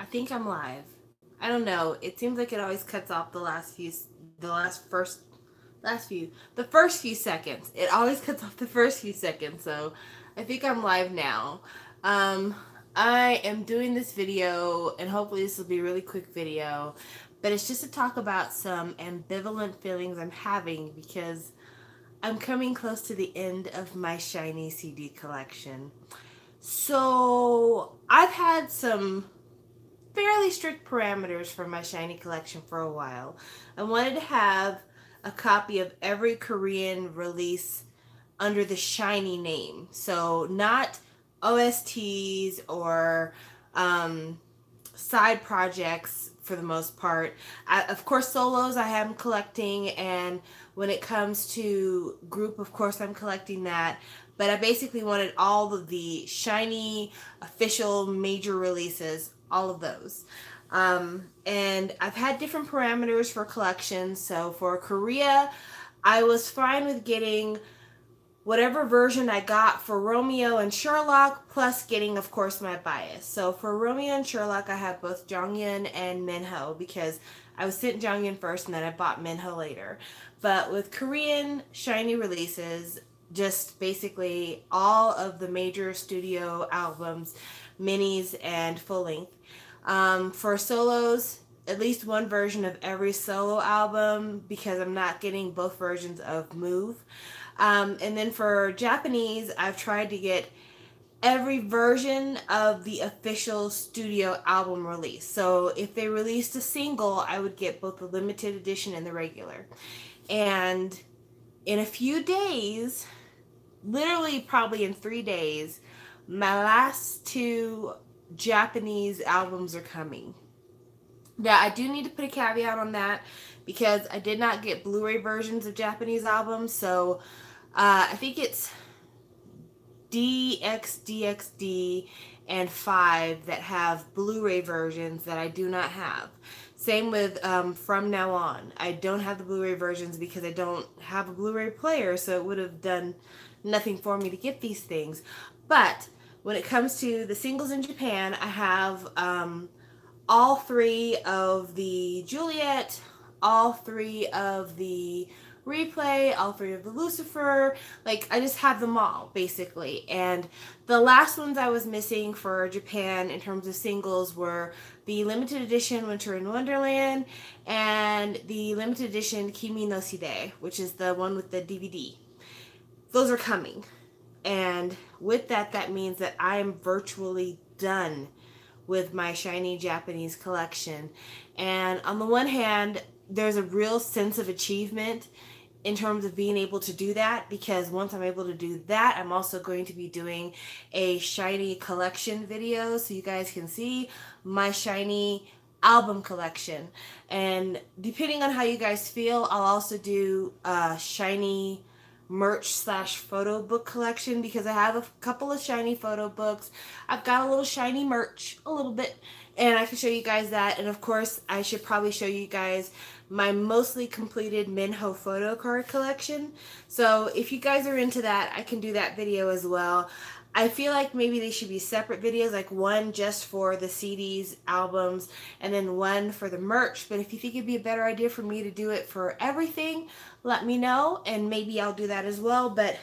I think I'm live. I don't know. It seems like it always cuts off the first few seconds. It always cuts off the first few seconds. So I think I'm live now. Um, I am doing this video, and hopefully this will be a really quick video, but it's just to talk about some ambivalent feelings I'm having because I'm coming close to the end of my Shiny CD collection. So I've had some fairly strict parameters for my Shiny collection for a while. I wanted to have a copy of every Korean release under the Shiny name. So not OSTs or um, side projects for the most part. Of course, solos I am collecting, and when it comes to group, of course, I'm collecting that. But I basically wanted all of the Shiny official major releases, all of those. And I've had different parameters for collections. So for Korea, I was fine with getting whatever version I got for Romeo and Sherlock, plus getting, of course, my bias. So for Romeo and Sherlock, I have both Jongyun and Minho because I was sent Jongyun first and then I bought Minho later. But with Korean Shiny releases, just basically all of the major studio albums, minis, and full length. For solos, at least one version of every solo album because I'm not getting both versions of Move. And then for Japanese, I've tried to get every version of the official studio album release. So if they released a single, I would get both the limited edition and the regular. And in a few days, literally probably in 3 days, my last two Japanese albums are coming. Now, I do need to put a caveat on that because I did not get Blu-ray versions of Japanese albums. So I think it's DXDXD and 5 that have Blu-ray versions that I do not have. Same with From Now On. I don't have the Blu-ray versions because I don't have a Blu-ray player, so it would have done nothing for me to get these things. But when it comes to the singles in Japan, I have all three of the Juliet, all three of the Replay, all three of the Lucifer. Like, I just have them all, basically. And the last ones I was missing for Japan in terms of singles were the limited edition Winter in Wonderland and the limited edition Kimi no Side, which is the one with the DVD. Those are coming. And with that, that means that I am virtually done with my Shiny Japanese collection. And on the one hand, there's a real sense of achievement in terms of being able to do that, because once I'm able to do that, I'm also going to be doing a Shiny collection video so you guys can see my Shiny album collection. And depending on how you guys feel, I'll also do a Shiny merch slash photo book collection because I have a couple of Shiny photo books. I've got a little Shiny merch, a little bit, and I can show you guys that. And of course, I should probably show you guys my mostly completed Minho photo card collection. So if you guys are into that, I can do that video as well. I feel like maybe they should be separate videos, like one just for the CDs, albums, and then one for the merch. But if you think it'd be a better idea for me to do it for everything, let me know, and maybe I'll do that as well. But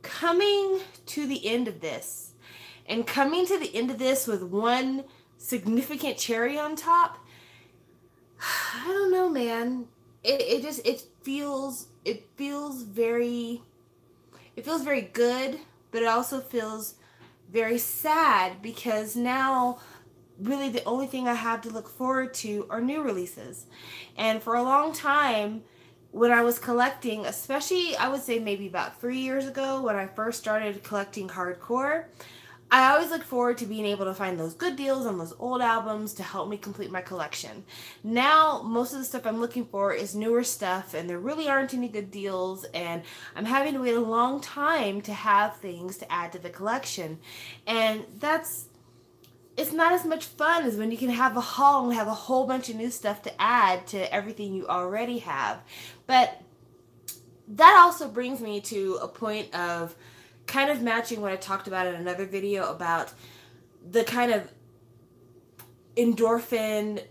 coming to the end of this, and coming to the end of this with one significant cherry on top, I don't know, man. It feels very good, but it also feels very sad because now really the only thing I have to look forward to are new releases. And for a long time, when I was collecting, especially I would say maybe about 3 years ago when I first started collecting hardcore, I always look forward to being able to find those good deals on those old albums to help me complete my collection. Now, most of the stuff I'm looking for is newer stuff, and there really aren't any good deals, and I'm having to wait a long time to have things to add to the collection. And it's not as much fun as when you can have a haul and have a whole bunch of new stuff to add to everything you already have. But that also brings me to a point of kind of matching what I talked about in another video about the kind of endorphin,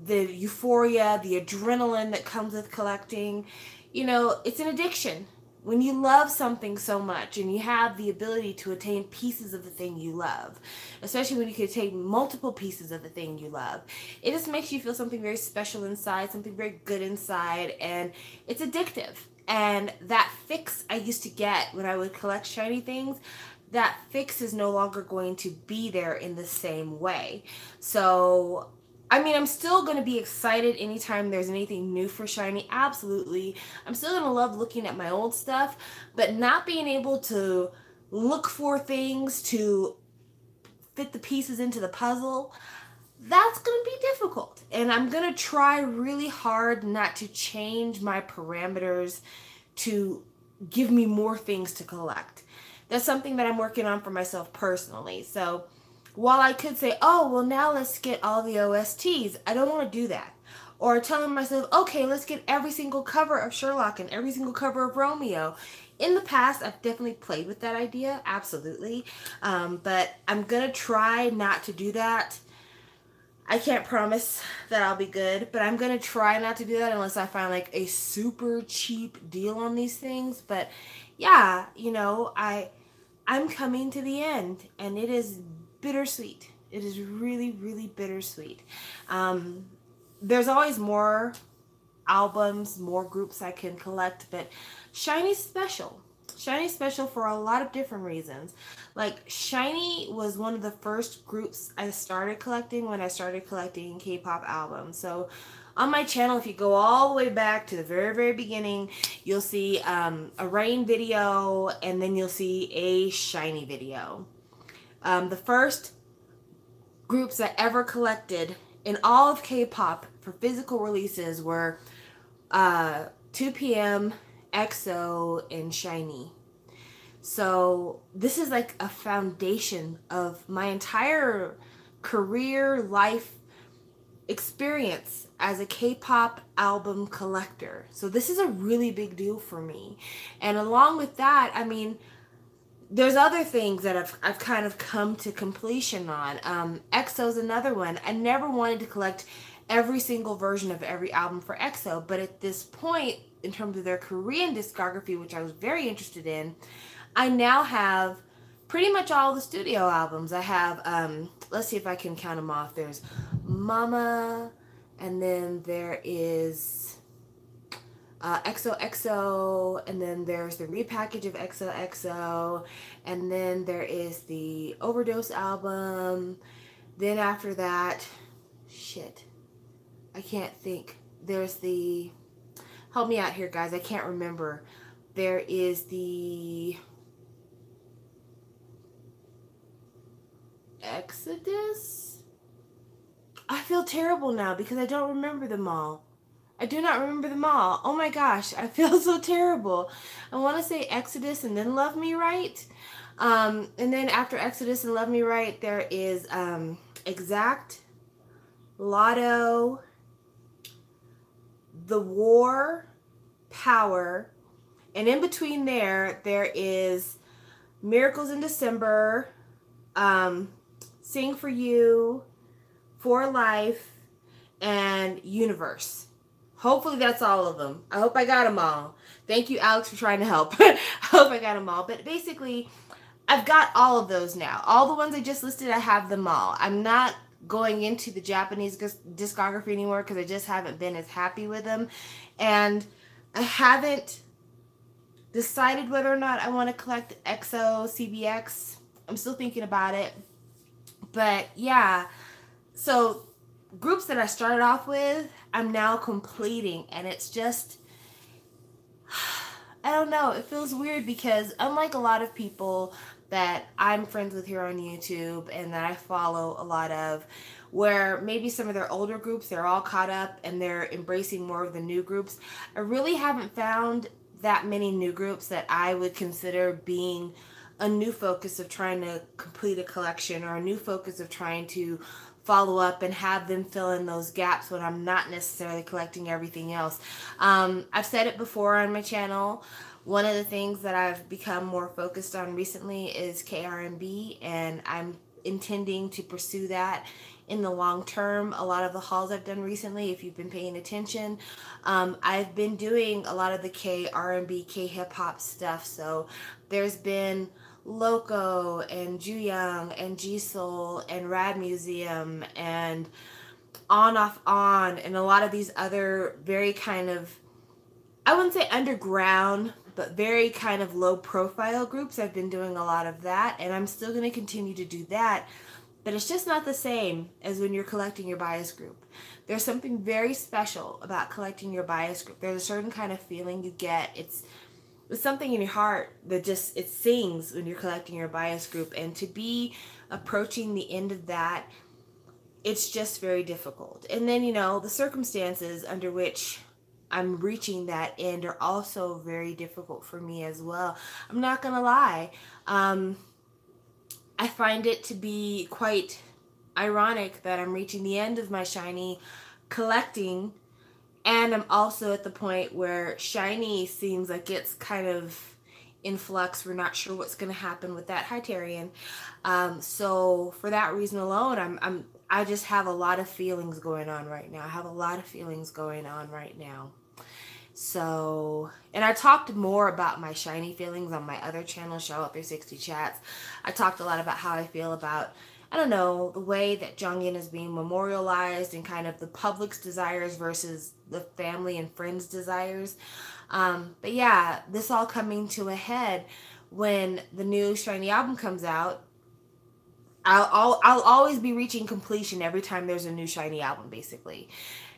the euphoria, the adrenaline that comes with collecting. You know, it's an addiction. When you love something so much and you have the ability to attain pieces of the thing you love, especially when you can attain multiple pieces of the thing you love, it just makes you feel something very special inside, something very good inside, and it's addictive. And that fix I used to get when I would collect shiny things, that fix is no longer going to be there in the same way. So I mean, I'm still going to be excited anytime there's anything new for shiny. Absolutely. I'm still going to love looking at my old stuff, but not being able to look for things to fit the pieces into the puzzle, that's going to be difficult. And I'm going to try really hard not to change my parameters to give me more things to collect. That's something that I'm working on for myself personally. So while I could say, oh, well, now let's get all the OSTs, I don't want to do that. Or telling myself, okay, let's get every single cover of Sherlock and every single cover of Romeo. In the past, I've definitely played with that idea, absolutely. But I'm going to try not to do that. I can't promise that I'll be good, but I'm going to try not to do that unless I find like a super cheap deal on these things. But yeah, you know, I'm coming to the end, and it is bittersweet. It is really, really bittersweet. There's always more albums, more groups I can collect, but Shiny's special. Shiny's special for a lot of different reasons. Like, Shiny was one of the first groups I started collecting when I started collecting K-pop albums. So on my channel, if you go all the way back to the very, very beginning, you'll see a Rain video, and then you'll see a Shiny video. The first groups I ever collected in all of K-pop for physical releases were 2PM, EXO, and Shiny. So this is like a foundation of my entire career, life experience as a K-pop album collector. So this is a really big deal for me. And along with that, I mean, there's other things that I've kind of come to completion on. EXO's another one. I never wanted to collect every single version of every album for EXO, but at this point, in terms of their Korean discography, which I was very interested in, I now have pretty much all the studio albums. I have, let's see if I can count them off. There's Mama, and then there is XOXO, and then there's the repackage of XOXO, and then there is the Overdose album. Then after that, shit, I can't think. There's the, help me out here, guys, I can't remember. There is the Exodus? I feel terrible now because I don't remember them all. I do not remember them all. Oh my gosh, I feel so terrible. I want to say Exodus and then Love Me Right. And then after Exodus and Love Me Right, there is Exact, Lotto, The War, Power, and in between there is Miracles in December, Sing for You, For Life, and Universe. Hopefully that's all of them. I hope I got them all. Thank you, Alex, for trying to help. I hope I got them all. But basically, I've got all of those now. All the ones I just listed, I have them all. I'm not going into the Japanese discography anymore because I just haven't been as happy with them. And I haven't decided whether or not I want to collect EXO, CBX. I'm still thinking about it. But yeah, so groups that I started off with, I'm now completing, and it's just, I don't know, it feels weird because unlike a lot of people that I'm friends with here on YouTube and that I follow a lot of, where maybe some of their older groups, they're all caught up and they're embracing more of the new groups, I really haven't found that many new groups that I would consider being a new focus of trying to complete a collection, or a new focus of trying to follow up and have them fill in those gaps when I'm not necessarily collecting everything else. I've said it before on my channel. One of the things that I've become more focused on recently is KRMB, and I'm intending to pursue that in the long term. A lot of the hauls I've done recently, if you've been paying attention, I've been doing a lot of the K R&B, K hip hop stuff. So there's been Loco and Jooyoung and G-Soul and Rad Museum and On Off On and a lot of these other very kind of, I wouldn't say underground, but very kind of low profile groups. I've been doing a lot of that, and I'm still going to continue to do that. But it's just not the same as when you're collecting your bias group. There's something very special about collecting your bias group. There's a certain kind of feeling you get. It's something in your heart that just, it sings when you're collecting your bias group. And to be approaching the end of that, it's just very difficult. And then, you know, the circumstances under which I'm reaching that end are also very difficult for me as well. I'm not gonna lie. I find it to be quite ironic that I'm reaching the end of my shiny collecting, and I'm also at the point where shiny seems like it's kind of in flux. We're not sure what's going to happen with that Hytarian. So for that reason alone, I just have a lot of feelings going on right now. I have a lot of feelings going on right now. So, and I talked more about my shiny feelings on my other channel, Show Up 360 Chats. I talked a lot about how I feel about, I don't know, the way that Jonghyun is being memorialized and kind of the public's desires versus the family and friends' desires. But yeah, this all coming to a head when the new shiny album comes out. I'll always be reaching completion every time there's a new shiny album, basically.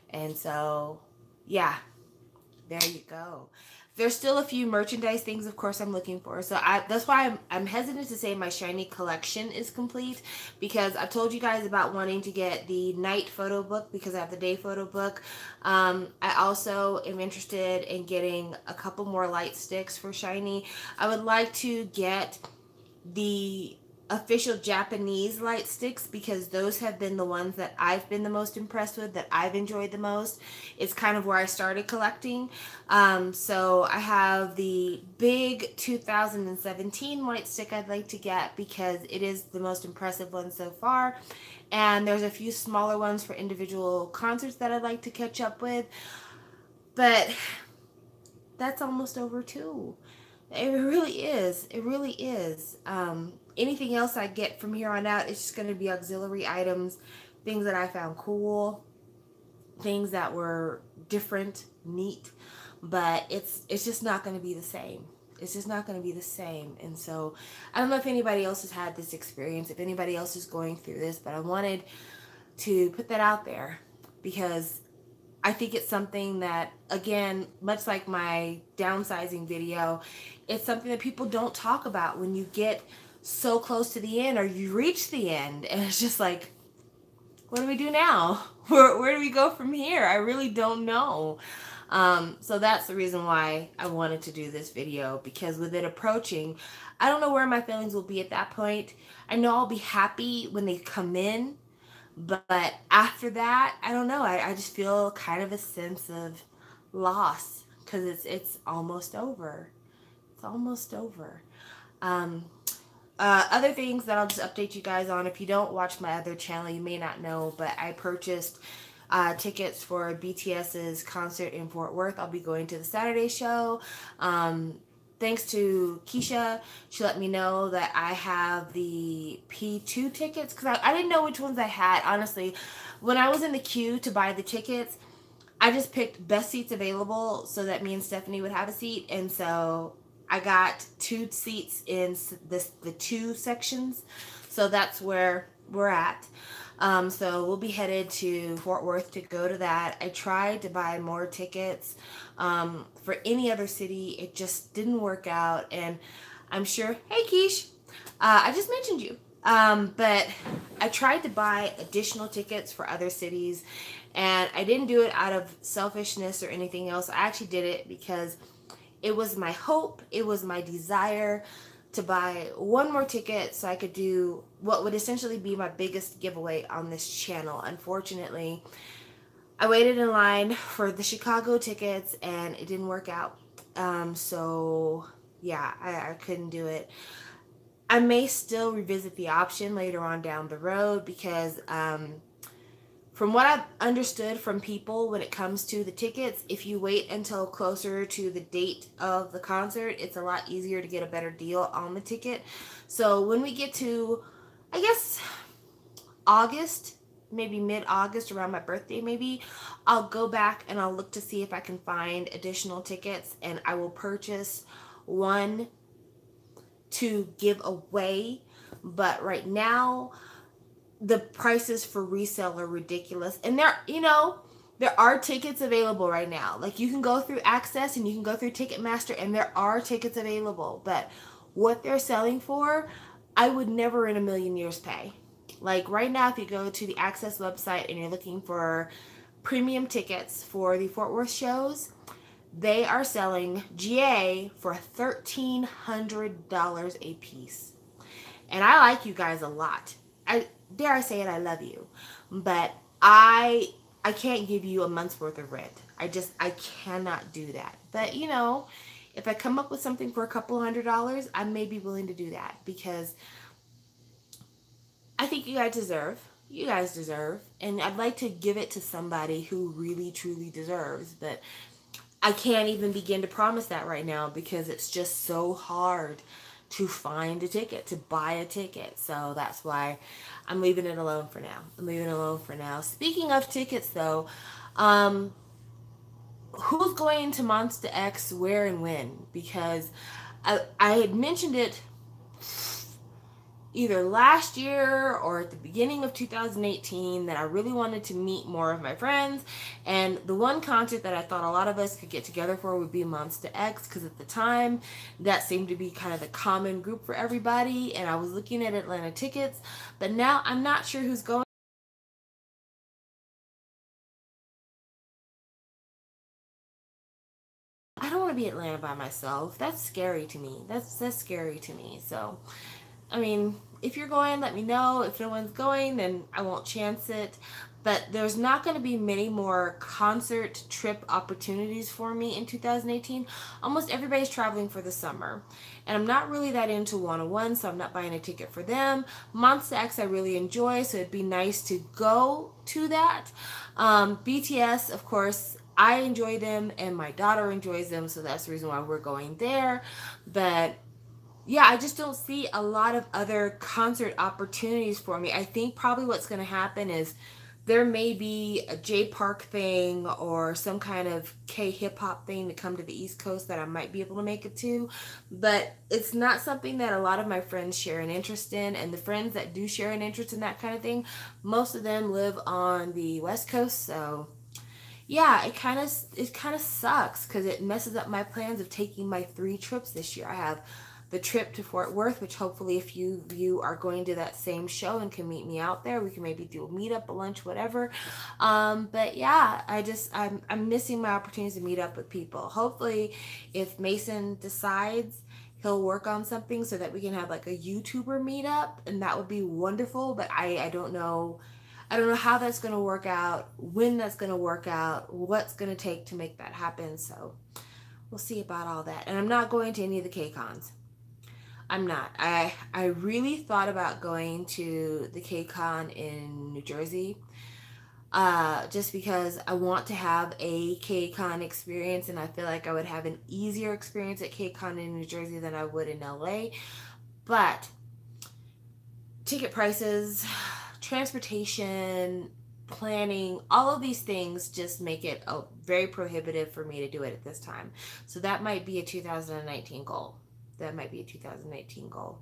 And so, yeah. There you go. There's still a few merchandise things, of course, I'm looking for. So that's why I'm hesitant to say my shiny collection is complete, because I told you guys about wanting to get the night photo book because I have the day photo book. I also am interested in getting a couple more light sticks for shiny. I would like to get the official Japanese light sticks because those have been the ones that I've been the most impressed with, that I've enjoyed the most. It's kind of where I started collecting. So I have the big 2017 white stick I'd like to get because it is the most impressive one so far. And there's a few smaller ones for individual concerts that I'd like to catch up with. But that's almost over too. It really is. It really is. Anything else I get from here on out, it's just going to be auxiliary items, things that I found cool, things that were different, neat, but it's just not going to be the same. It's just not going to be the same. And so I don't know if anybody else has had this experience, if anybody else is going through this, but I wanted to put that out there because I think it's something that, again, much like my downsizing video, it's something that people don't talk about when you get so close to the end or you reach the end. And it's just like, what do we do now? Where do we go from here? I really don't know. So that's the reason why I wanted to do this video, because with it approaching, I don't know where my feelings will be at that point. I know I'll be happy when they come in, but after that, I don't know. I just feel kind of a sense of loss because it's almost over. It's almost over. Other things that I'll just update you guys on. If you don't watch my other channel, you may not know, but I purchased tickets for BTS's concert in Fort Worth. I'll be going to the Saturday show. Thanks to Keisha, she let me know that I have the P2 tickets because I didn't know which ones I had. Honestly, when I was in the queue to buy the tickets, I just picked best seats available so that me and Stephanie would have a seat. And so I got 2 seats in the 2 sections. So that's where we're at. So we'll be headed to Fort Worth to go to that. I tried to buy more tickets for any other city. It just didn't work out. And I'm sure, hey Keish, I just mentioned you. But I tried to buy additional tickets for other cities, and I didn't do it out of selfishness or anything else. I actually did it because it was my hope, it was my desire to buy one more ticket so I could do what would essentially be my biggest giveaway on this channel. Unfortunately, I waited in line for the Chicago tickets and it didn't work out. So yeah, I couldn't do it. I may still revisit the option later on down the road because from what I've understood from people when it comes to the tickets, if you wait until closer to the date of the concert, it's a lot easier to get a better deal on the ticket. So when we get to, I guess, August, maybe mid-August, around my birthday maybe, I'll go back and I'll look to see if I can find additional tickets, and I will purchase one to give away. But right now, the prices for resale are ridiculous. And there are tickets available right now. Like, you can go through Access and you can go through Ticketmaster, and there are tickets available. But what they're selling for, I would never in a million years pay. Like, right now, if you go to the Access website and you're looking for premium tickets for the Fort Worth shows, they are selling GA for $1,300 a piece. And I like you guys a lot. I dare I say it, I love you. But I can't give you a month's worth of rent. I cannot do that. But if I come up with something for a couple $100, I may be willing to do that, because I think you guys deserve. You guys deserve. And I'd like to give it to somebody who really, truly deserves. But I can't even begin to promise that right now, because it's just so hard to find a ticket, to buy a ticket. So that's why I'm leaving it alone for now. I'm leaving it alone for now. Speaking of tickets, though, who's going to Monsta X, where, and when? Because I had mentioned it either last year or at the beginning of 2018 that I really wanted to meet more of my friends, and the one concert that I thought a lot of us could get together for would be Monsta X, because at the time that seemed to be kind of the common group for everybody, and I was looking at Atlanta tickets, but now I'm not sure who's going. I don't want to be Atlanta by myself. That's scary to me. That's scary to me. So I mean, if you're going, let me know. If no one's going, then I won't chance it. But there's not going to be many more concert trip opportunities for me in 2018. Almost everybody's traveling for the summer. And I'm not really that into 101, so I'm not buying a ticket for them. Monsta X I really enjoy, so it'd be nice to go to that. BTS, of course, I enjoy them, and my daughter enjoys them, so that's the reason why we're going there. But yeah, I just don't see a lot of other concert opportunities for me. I think probably what's going to happen is there may be a J Park thing or some kind of K hip hop thing to come to the East Coast that I might be able to make it to. But it's not something that a lot of my friends share an interest in. And the friends that do share an interest in that kind of thing, most of them live on the West Coast. So yeah, it kind of sucks, because it messes up my plans of taking my 3 trips this year. I have the trip to Fort Worth, which hopefully if you are going to that same show and can meet me out there, we can maybe do a meetup, a lunch, whatever. But yeah, I'm missing my opportunities to meet up with people. Hopefully, if Mason decides, he'll work on something so that we can have like a YouTuber meetup, and that would be wonderful. But I don't know. I don't know how that's going to work out, when that's going to work out, what's going to take to make that happen. So we'll see about all that. And I'm not going to any of the K-Cons. I'm not. I really thought about going to the K-Con in New Jersey, just because I want to have a K-Con experience, and I feel like I would have an easier experience at K-Con in New Jersey than I would in LA. But ticket prices, transportation, planning, all of these things just make it very prohibitive for me to do it at this time. So that might be a 2019 goal. That might be a 2019 goal.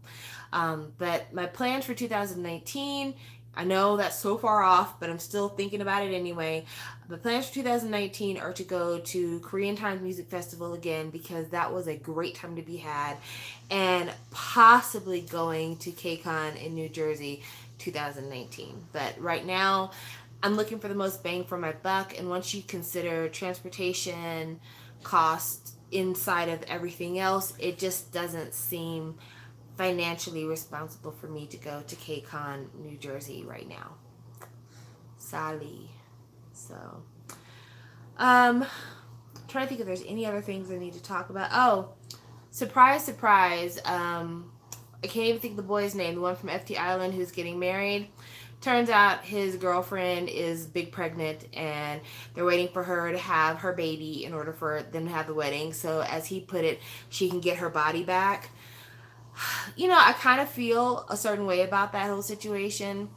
But my plans for 2019, I know that's so far off, but I'm still thinking about it anyway. The plans for 2019 are to go to Korean Times Music Festival again, because that was a great time to be had, and possibly going to K-Con in New Jersey 2019. But right now, I'm looking for the most bang for my buck, and once you consider transportation costs inside of everything else, it just doesn't seem financially responsible for me to go to K-Con New Jersey right now. Sadly. So trying to think if there's any other things I need to talk about. Oh, surprise, I can't even think of the boy's name, the one from FT Island who's getting married. Turns out his girlfriend is big pregnant, and they're waiting for her to have her baby in order for them to have the wedding. So, as he put it, she can get her body back. I kind of feel a certain way about that whole situation.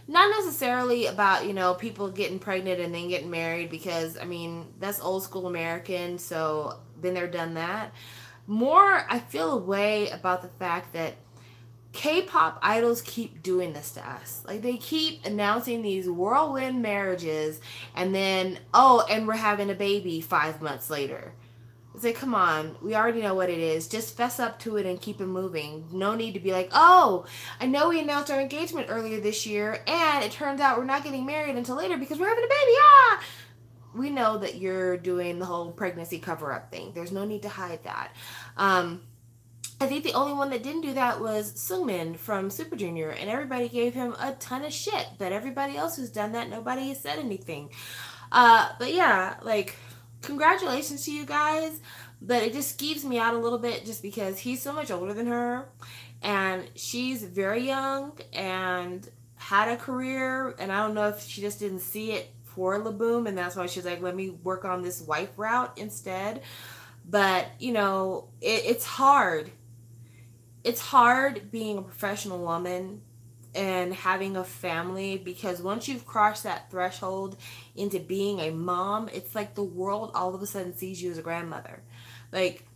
Not necessarily about, people getting pregnant and then getting married, because, I mean, that's old school American, so been there, done that. More, I feel a way about the fact that K-pop idols keep doing this to us. Like, they keep announcing these whirlwind marriages, and then, oh, and we're having a baby 5 months later. It's like, come on, we already know what it is. Just fess up to it and keep it moving. No need to be like, oh, I know we announced our engagement earlier this year, and it turns out we're not getting married until later because we're having a baby. Ah! We know that you're doing the whole pregnancy cover-up thing. There's no need to hide that. I think the only one that didn't do that was Seungmin from Super Junior, and everybody gave him a ton of shit. But everybody else who's done that, nobody has said anything. But yeah, like, congratulations to you guys. But it just skeeves me out a little bit just because he's so much older than her, and she's very young and had a career, and I don't know if she just didn't see it for LaBoom, and that's why she's like, let me work on this wife route instead. But, it's hard. It's hard being a professional woman and having a family, because once you've crossed that threshold into being a mom, it's like the world all of a sudden sees you as a grandmother. Like,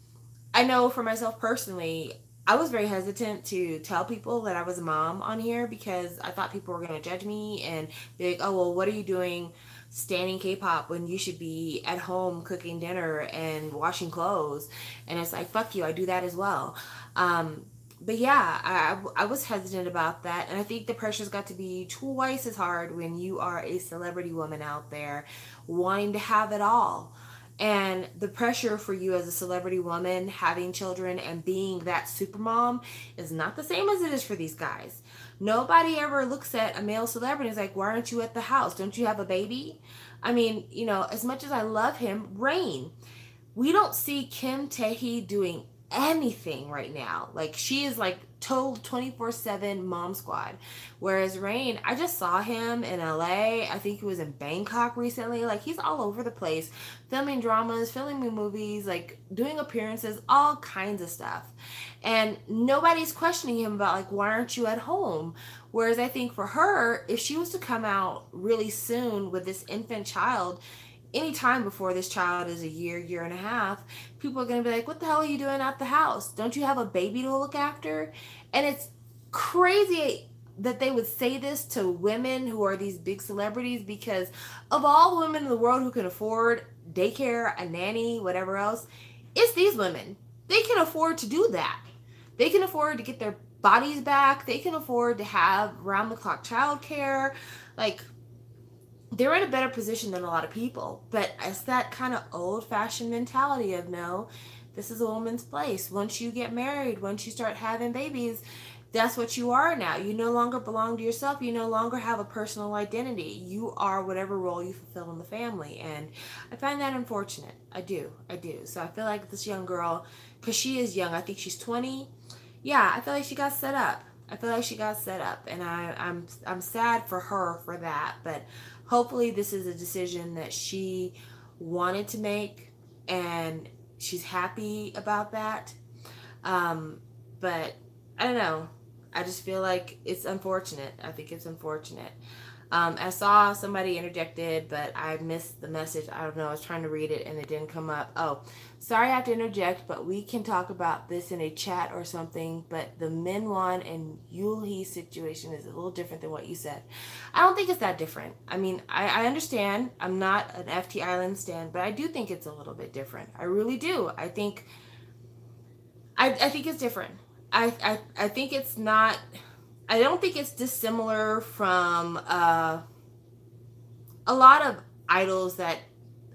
I know for myself personally, I was very hesitant to tell people that I was a mom on here because I thought people were going to judge me and be like, oh, well, what are you doing standing K-pop when you should be at home cooking dinner and washing clothes? And it's like, fuck you, I do that as well. But yeah, I was hesitant about that, and I think the pressure's got to be twice as hard when you are a celebrity woman out there wanting to have it all. And the pressure for you as a celebrity woman having children and being that super mom is not the same as it is for these guys. Nobody ever looks at a male celebrity and is like, why aren't you at the house? Don't you have a baby? I mean, as much as I love him, Rain, we don't see Kim Tae-hee doing anything right now. Like, she is like total 24/7 mom squad. Whereas Rain, I just saw him in LA. I think he was in Bangkok recently. Like, he's all over the place, filming dramas, filming movies, like doing appearances, all kinds of stuff. And nobody's questioning him about, like, why aren't you at home? Whereas I think for her, if she was to come out really soon with this infant child, any time before this child is a year and a half, people are going to be like, what the hell are you doing at the house? Don't you have a baby to look after? And it's crazy that they would say this to women who are these big celebrities, because of all women in the world who can afford daycare, a nanny, whatever else, it's these women. They can afford to do that. They can afford to get their bodies back. They can afford to have round-the-clock childcare. Like, they're in a better position than a lot of people. But it's that kind of old-fashioned mentality of, no, this is a woman's place. Once you get married, once you start having babies, that's what you are now. You no longer belong to yourself. You no longer have a personal identity. You are whatever role you fulfill in the family. And I find that unfortunate. I do. So I feel like this young girl, because she is young, I think she's 20. Yeah, I feel like she got set up. And I'm sad for her for that. But hopefully this is a decision that she wanted to make, and she's happy about that. But I don't know. I just feel like it's unfortunate. I think it's unfortunate. I saw somebody interjected, but I missed the message. I don't know. I was trying to read it and it didn't come up. Oh, sorry I have to interject, but we can talk about this in a chat or something. But the Minwon and Yulhee situation is a little different than what you said. I don't think it's that different. I mean, I understand. I'm not an FT Island stan, but I do think it's a little bit different. I really do. I think it's different. I think it's not... I don't think it's dissimilar from a lot of idols that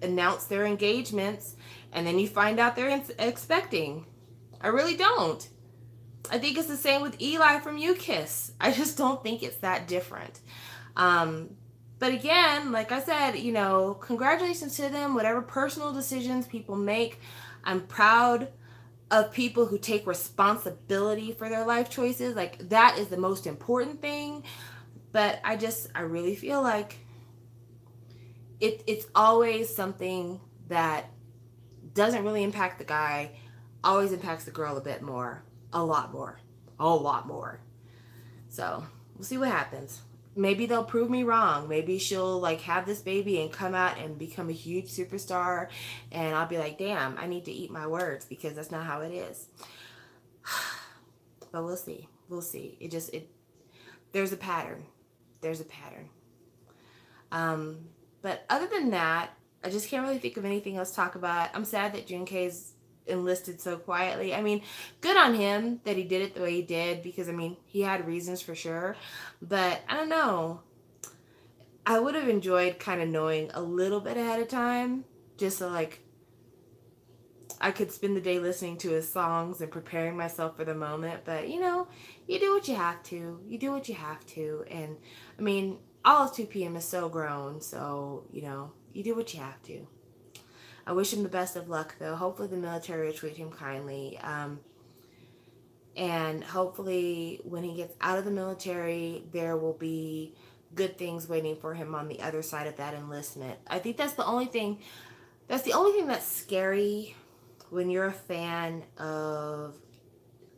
announce their engagements and then you find out they're expecting. I really don't. I think it's the same with Eli from U-Kiss. I just don't think it's that different. But again, like I said, congratulations to them. Whatever personal decisions people make, I'm proud of people who take responsibility for their life choices. Like, that is the most important thing. But I really feel like it's always something that doesn't really impact the guy, always impacts the girl a bit more, a lot more, a lot more. So we'll see what happens. Maybe they'll prove me wrong. Maybe she'll like have this baby and come out and become a huge superstar, and I'll be like, damn, I need to eat my words because that's not how it is. But we'll see. We'll see. It there's a pattern. There's a pattern. Um, but other than that, I just can't really think of anything else to talk about. I'm sad that Junkei's enlisted so quietly. I mean, good on him that he did it the way he did because I mean, he had reasons for sure. But I don't know. I would have enjoyed kind of knowing a little bit ahead of time just so like I could spend the day listening to his songs and preparing myself for the moment. But you know, you do what you have to. You do what you have to. And I mean, all of 2PM is so grown. So, you know, you do what you have to. I wish him the best of luck, though. Hopefully, the military will treat him kindly. And hopefully, when he gets out of the military, there will be good things waiting for him on the other side of that enlistment. I think that's the only thing. That's the only thing that's scary when you're a fan of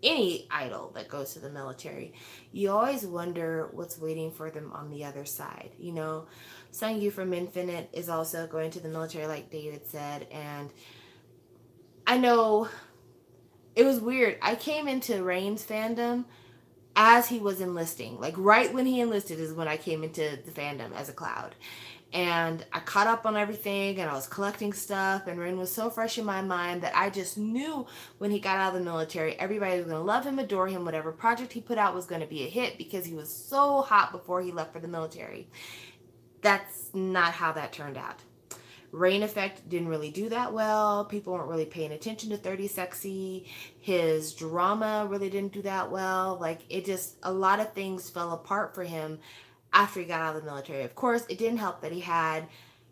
any idol that goes to the military. You always wonder what's waiting for them on the other side. You know, Sungyu from Infinite is also going to the military, like David said, and I know it was weird. I came into Rain's fandom as he was enlisting. Like right when he enlisted is when I came into the fandom as a Cloud. And I caught up on everything and I was collecting stuff and Rain was so fresh in my mind that I just knew when he got out of the military, everybody was going to love him, adore him, whatever project he put out was going to be a hit because he was so hot before he left for the military. That's not how that turned out. Rain Effect didn't really do that well. People weren't really paying attention to 30 Sexy. His drama really didn't do that well. Like, it just, a lot of things fell apart for him after he got out of the military. Of course, it didn't help that he had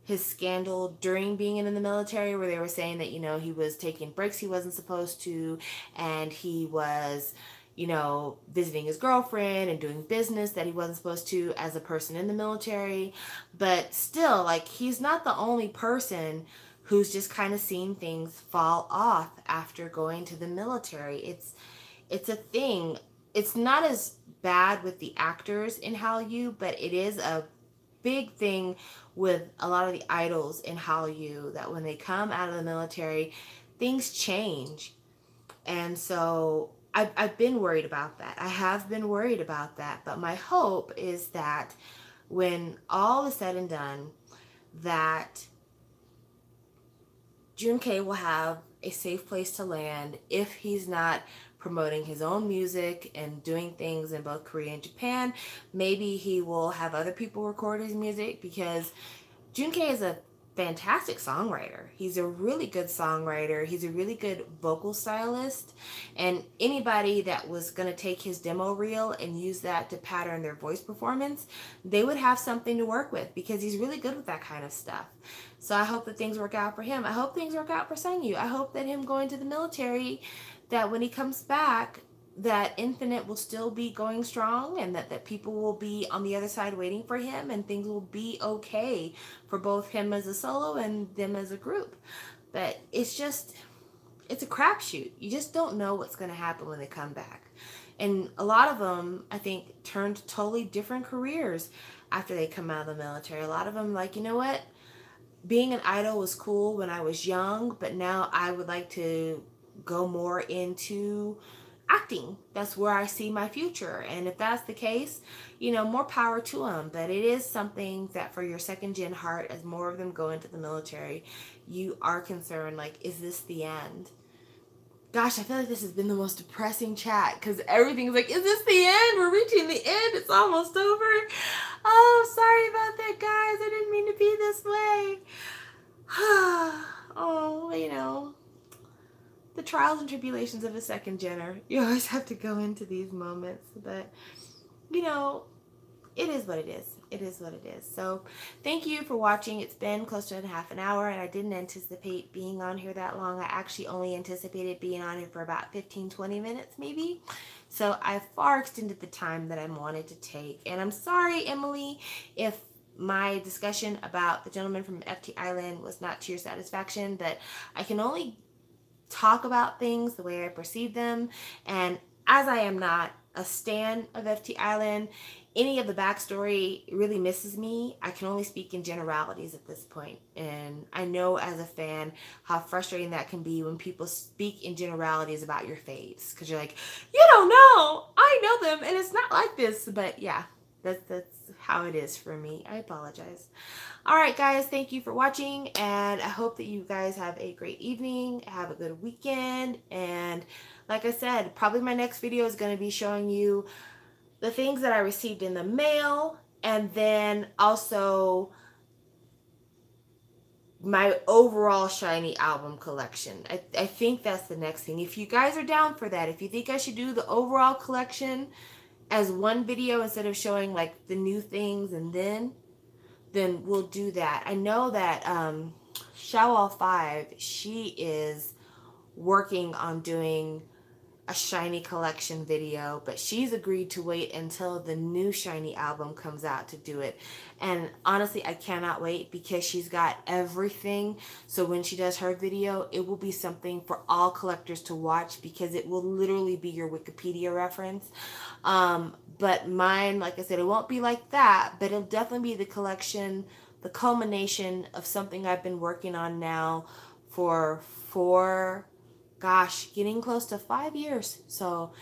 his scandal during being in the military where they were saying that, you know, he was taking breaks he wasn't supposed to and he was, you know, visiting his girlfriend and doing business that he wasn't supposed to as a person in the military. But still, like, he's not the only person who's just kind of seen things fall off after going to the military. It's a thing. It's not as bad with the actors in Hallyu, but it is a big thing with a lot of the idols in Hallyu that when they come out of the military, things change. And so I've been worried about that. I have been worried about that. But my hope is that when all is said and done, that Junkei will have a safe place to land if he's not promoting his own music and doing things in both Korea and Japan. Maybe he will have other people record his music because Junkei is a fantastic songwriter. He's a really good songwriter. He's a really good vocal stylist. And anybody that was going to take his demo reel and use that to pattern their voice performance, they would have something to work with because he's really good with that kind of stuff. So I hope that things work out for him. I hope things work out for Sungyu. I hope that him going to the military, that when he comes back, that Infinite will still be going strong and that people will be on the other side waiting for him and things will be okay for both him as a solo and them as a group. But it's a crapshoot. You just don't know what's going to happen when they come back. And a lot of them, I think, turned totally different careers after they come out of the military. A lot of them like, you know what? Being an idol was cool when I was young, but now I would like to go more into acting. That's where I see my future. And if that's the case, you know, more power to them. But it is something that for your second gen heart, as more of them go into the military, you are concerned, like, is this the end? Gosh, I feel like this has been the most depressing chat because everything's like, is this the end? We're reaching the end. It's almost over. Oh, sorry about that, guys. I didn't mean to be this way. Oh, you know, the trials and tribulations of a second gener. You always have to go into these moments. But, you know, it is what it is. it is what it is. So thank you for watching. It's been close to half an hour, and I didn't anticipate being on here that long. I actually only anticipated being on here for about 15-20 minutes maybe. So I far extended the time that I wanted to take. And I'm sorry, Emily, if my discussion about the gentleman from FT Island was not to your satisfaction, but I can only talk about things the way I perceive them. And as I am not a stan of FT Island, any of the backstory really misses me. I can only speak in generalities at this point. And I know as a fan how frustrating that can be when people speak in generalities about your faves. Because you're like, you don't know. I know them and it's not like this. But yeah, that's how it is for me. I apologize. All right, guys, thank you for watching, and I hope that you guys have a great evening, have a good weekend, and like I said, probably my next video is going to be showing you the things that I received in the mail, and then also my overall Shiny album collection. I think that's the next thing. If you guys are down for that, if you think I should do the overall collection as one video instead of showing like the new things and then we'll do that. I know that Shawwall5, she is working on doing a Shiny collection video, but she's agreed to wait until the new Shiny album comes out to do it. And honestly, I cannot wait because she's got everything. So when she does her video, it will be something for all collectors to watch because it will literally be your Wikipedia reference. But mine, like I said, it won't be like that, but it'll definitely be the collection, the culmination of something I've been working on now for getting close to 5 years. So